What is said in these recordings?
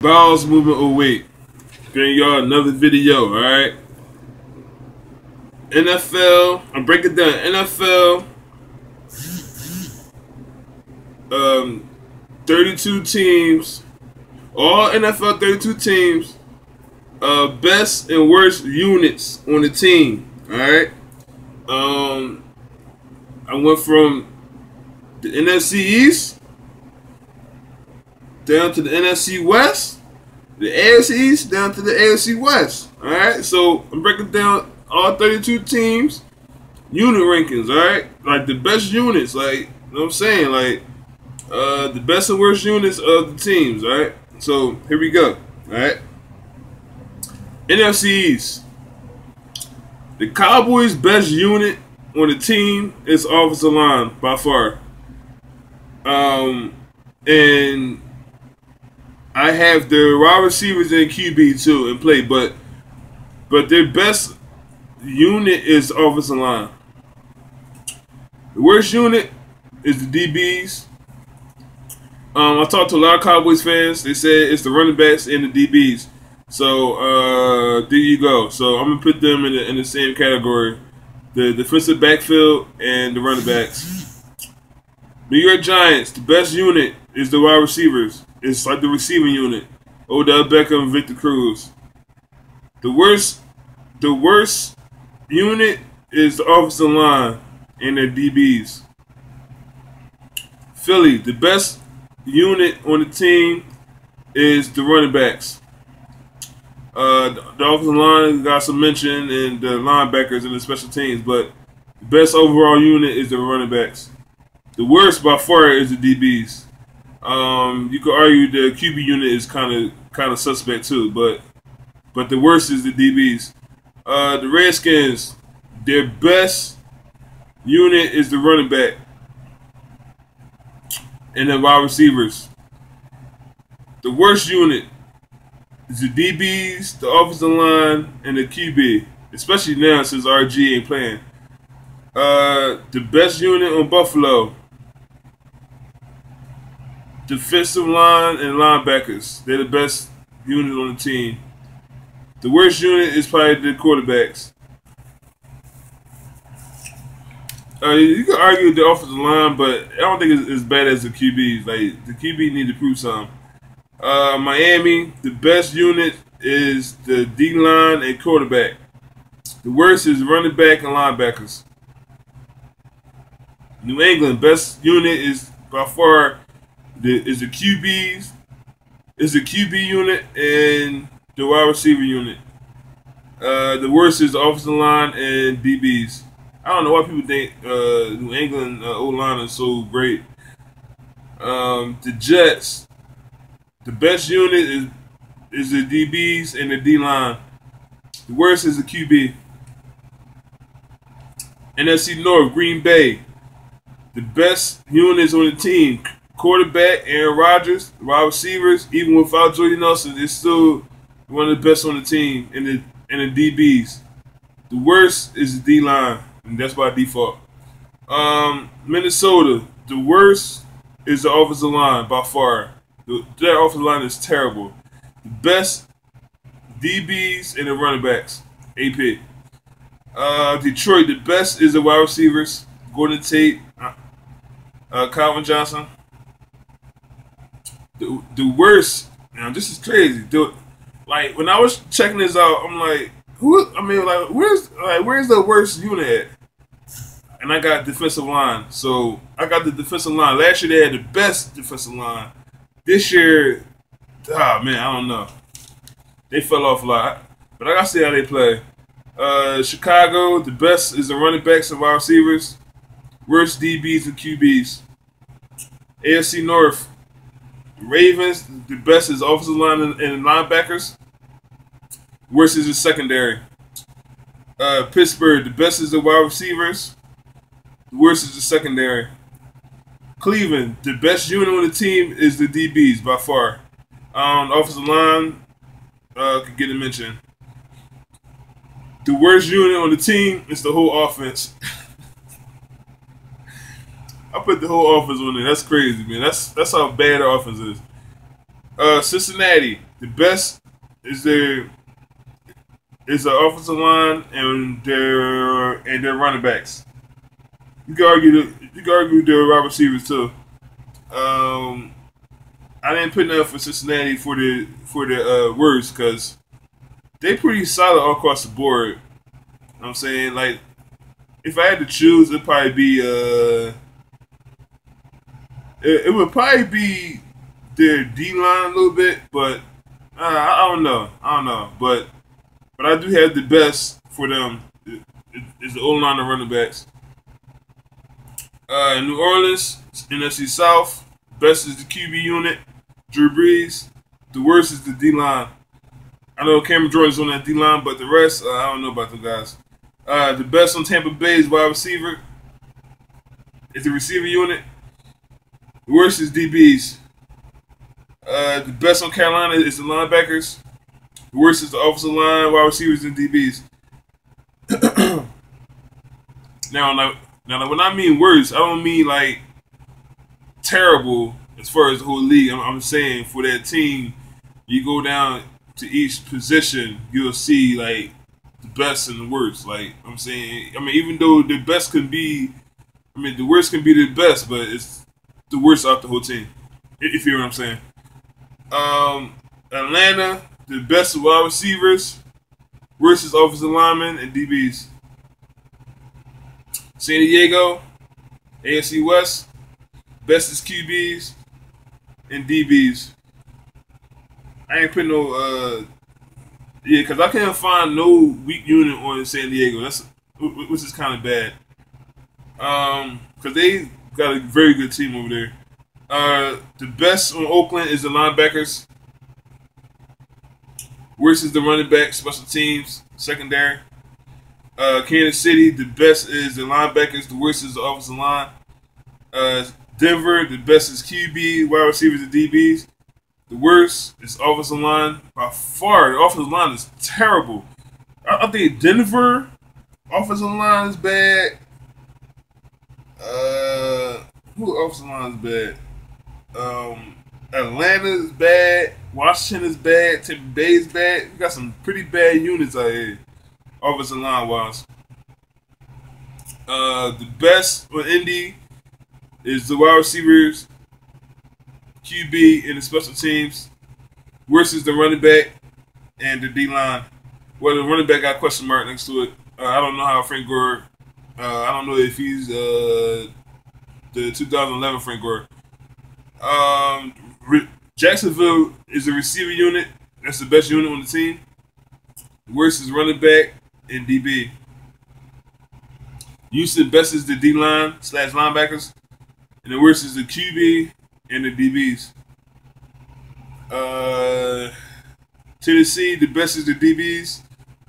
Bowels movement away. Bring y'all another video, alright? NFL, I'm breaking down NFL 32 teams, all NFL 32 teams, best and worst units on the team, alright? I went from the NFC East down to the NFC West, the AFC East down to the AFC West. Alright, so I'm breaking down all 32 teams, unit rankings, alright? Like the best units, like, you know what I'm saying? Like, the best and worst units of the teams, alright? So, here we go, alright? NFC East. The Cowboys' best unit on the team is offensive line, by far. And I have the wide receivers and QB too in play, but their best unit is offensive line. The worst unit is the DBs. I talked to a lot of Cowboys fans. They said it's the running backs and the DBs. So there you go. So I'm gonna put them in the same category: the defensive backfield and the running backs. New York Giants, the best unit is the wide receivers. It's like the receiving unit. Odell Beckham, Victor Cruz. The worst unit is the offensive line and their DBs. Philly, the best unit on the team is the running backs. The offensive line got some mention, and the linebackers and the special teams, but the best overall unit is the running backs. The worst by far is the DBs. You could argue the QB unit is kind of suspect too, but the worst is the DBs. The Redskins, their best unit is the running back and the wide receivers. The worst unit is the DBs, the offensive line, and the QB, especially now since RG ain't playing. The best unit on Buffalo, defensive line and linebackers. They're the best unit on the team. The worst unit is probably the quarterbacks. You can argue with the offensive line, but I don't think it's as bad as the QBs. Like, the QB need to prove something. Miami, the best unit is the D-line and quarterback. The worst is running back and linebackers. New England, best unit is by far the QBs, is the QB unit and the wide receiver unit. The worst is the offensive line and DBs. I don't know why people think New England O-line is so great. The Jets, the best unit is the DBs and the D-line. The worst is the QB. NFC North, Green Bay, the best units on the team: quarterback Aaron Rodgers, wide receivers. Even without Jordy Nelson, it's still one of the best on the team. And the DBs. The worst is the D-line, and that's by default. Minnesota, the worst is the offensive line by far. Their offensive line is terrible. The best DBs and the running backs. AP. Detroit, the best is the wide receivers: Gordon Tate, Calvin Johnson. The worst. Now this is crazy. Like, when I was checking this out, I'm like, where's the worst unit at? And I got defensive line. So I got the defensive line. Last year they had the best defensive line. This year, man, I don't know. They fell off a lot. But I gotta see how they play. Chicago, the best is the running backs and wide receivers. Worst DBs and QBs. AFC North, Ravens, the best is offensive line and linebackers. Worst is the secondary. Pittsburgh, the best is the wide receivers. The worst is the secondary. Cleveland, the best unit on the team is the DBs by far. The offensive line could get a mention. The worst unit on the team is the whole offense. I put the whole offense on there. That's crazy, man. That's how bad our offense is. Cincinnati, The best is their offensive line and their running backs. You can argue their wide receivers too. Um, I didn't put enough for Cincinnati for the worst because they pretty solid all across the board. You know what I'm saying, like, if I had to choose, it would probably be their D line a little bit, but I don't know. But I do have the best for them. Is the O line and running backs. New Orleans, NFC South. Best is the QB unit, Drew Brees. The worst is the D line. I know Cameron Jordan's on that D line, but the rest, I don't know about them guys. The best on Tampa Bay is wide receiver. It's the receiver unit. The worst is DBs. The best on Carolina is the linebackers. The worst is the offensive line, wide receivers, and DBs. Now, when I mean worse, I don't mean like terrible as far as the whole league. I'm saying for that team, you go down to each position, you'll see like the best and the worst. Like I'm saying, even though the best can be, the worst can be the best, but it's the worst out the whole team. If you hear what I'm saying. Atlanta, the best wide receivers, worst is offensive linemen and DBs. San Diego, AFC West, best is QBs and DBs. I ain't putting no, because I can't find no weak unit on San Diego. Which is kind of bad. Because they got a very good team over there. The best on Oakland is the linebackers. Worst is the running back, special teams, secondary. Kansas City, the best is the linebackers. The worst is the offensive line. Denver, the best is QB, wide receivers, and DBs. The worst is offensive line. By far, the offensive line is terrible. I think Denver offensive line is bad. Who offensive line is bad? Atlanta is bad. Washington is bad. Tampa Bay is bad. We got some pretty bad units out here, offensive line wise. The best on Indy is the wide receivers, QB, and the special teams. Worst is the running back and the D line. Well, the running back got a question mark next to it. I don't know how Frank Gore. I don't know if he's the 2011 Frank Gore. Jacksonville is the receiver unit. That's the best unit on the team. The worst is running back and DB. Houston, best is the D line / linebackers. And the worst is the QB and the DBs. Tennessee, the best is the DBs.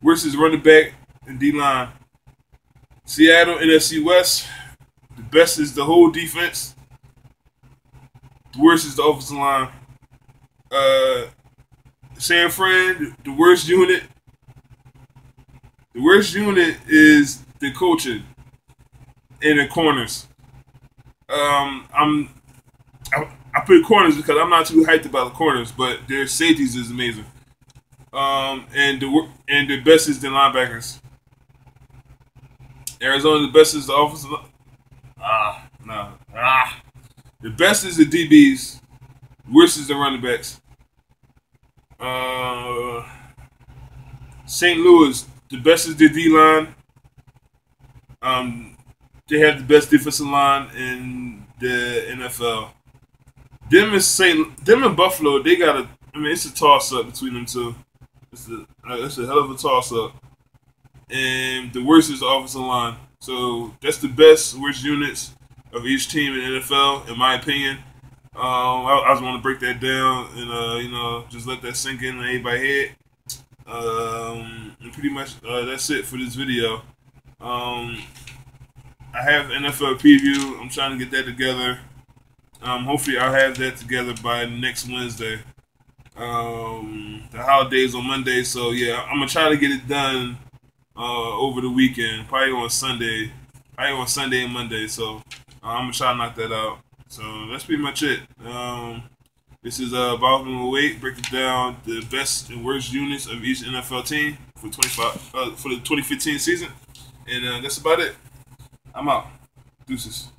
Worst is running back and D line. Seattle, NFC West. The best is the whole defense. The worst is the offensive line. San Fran, the worst unit. The worst unit is the coaching and the corners. I put corners because I'm not too hyped about the corners, but their safeties is amazing. And the best is the linebackers. Arizona, the best is the offensive. The best is the DBs. Worst is the running backs. St. Louis, the best is the D line. They have the best defensive line in the NFL. Them and Buffalo, they got it's a toss up between them two. It's a hell of a toss up. And the worst is the offensive line. So that's the best, worst units of each team in the NFL, in my opinion. I just want to break that down and just let that sink in everybody's head. And pretty much that's it for this video. I have NFL preview. I'm trying to get that together. Hopefully I'll have that together by next Wednesday. The holiday's on Monday, so yeah, I'm gonna try to get it done over the weekend, probably on Sunday and Monday. So I'm gonna try to knock that out. So that's pretty much it. This is Baldwin Wade breaking down the best and worst units of each NFL team for for the 2015 season, and that's about it. I'm out. Deuces.